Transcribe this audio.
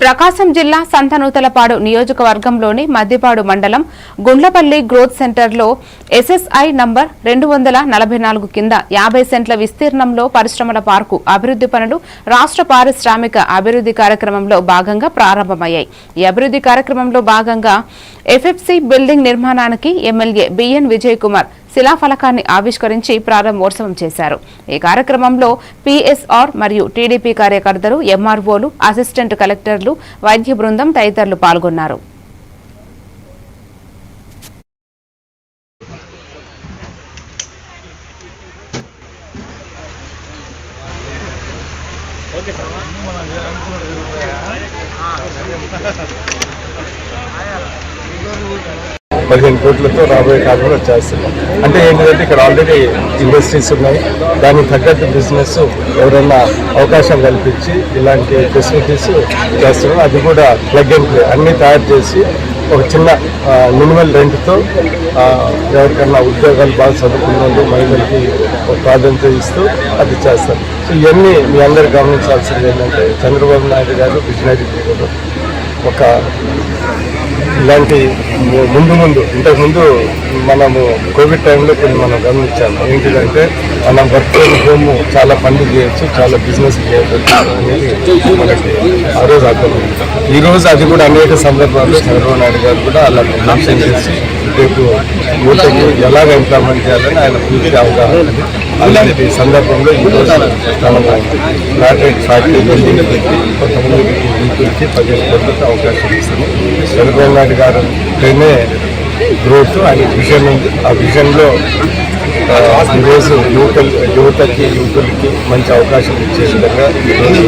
ప్రకాశం జిల్లా సంతనూతలపాడు నియోజకవర్గంలోని మద్దిపాడు మండలం గుండ్లపల్లి గ్రోత్ సెంటర్లో ఎస్ఎస్ఐ నంబర్ 244 కింద 50 సెంట్ల విస్తీర్ణంలో పరిశ్రమల పార్కు అభివృద్ధి పనులు రాష్ట్ర పారిశ్రామిక అభివృద్ధి కార్యక్రమంలో భాగంగా ప్రారంభమయ్యాయి. ఈ అభివృద్ధి కార్యక్రమంలో భాగంగా ఎఫ్ఎఫ్సి బిల్డింగ్ నిర్మాణానికి ఎమ్మెల్యే బిఎన్ విజయ్ కుమార్ శిలాఫలకాన్ని ఆవిష్కరించి ప్రారంభోత్సవం చేశారు. ఈ కార్యక్రమంలో పిఎస్ఆర్ మరియు టీడీపీ కార్యకర్తలు, ఎంఆర్ఓలు, అసిస్టెంట్ కలెక్టర్లు, వైద్య బృందం తదితరులు పాల్గొన్నారు. $15 కోట్లతో రాబోయే కాలంలో చేస్తున్నాం. అంటే ఏంటంటే ఇక్కడ ఆల్రెడీ ఇండస్ట్రీస్ ఉన్నాయి, దానికి తగ్గట్టు బిజినెస్ ఎవరైనా అవకాశం కల్పించి ఇలాంటి ఫెసిలిటీస్ చేస్తున్నాం. అది కూడా ప్లగ్ అండ్ ప్లే అన్నీ తయారు చేసి ఒక చిన్న మినిమల్ రెంట్తో ఎవరికన్నా ఉద్యోగాలు బాగా చదువుకున్న మహిళలకి ఒక ప్రాధాన్యత ఇస్తూ అది చేస్తారు. సో ఇవన్నీ మీ అందరు గమనించాల్సింది ఏంటంటే చంద్రబాబు నాయుడు గారు విజనరీ ఒక ఇలాంటి ముందు ఇంతకుముందు మనము కోవిడ్ టైంలో కొన్ని మనం గమనించాము. ఏంటిదంటే మనం వర్క్ ఫ్రమ్ హోమ్ చాలా పనులు చేయొచ్చు, చాలా బిజినెస్ చేయవచ్చు అనేది మనకి ఆ రోజు అర్థమైంది. ఈరోజు అది కూడా అనేక సందర్భాల్లో చంద్రబాబు నాయుడు గారు కూడా అలా మెన్షన్ చేసి రేపు యువతకు ఎలాగ ఇంప్లిమెంట్ చేయాలని ఆయన పూర్తి అవగాహన ఉంది. అలాంటి సందర్భంలో ఈరోజు మనము లాటెడ్ ఫ్యాక్టరీ బిల్డింగ్ పెట్టి కొంతమంది యూతులకి 15 కోట్లకి అవకాశం ఇస్తుంది. చంద్రబాబు నాయుడు గారు గ్రోత్ ఆయన విజన్ ఉంది. ఆ విజన్లో ఈరోజు యువతకి యూతులకి మంచి అవకాశం ఇచ్చే విధంగా ఈరోజు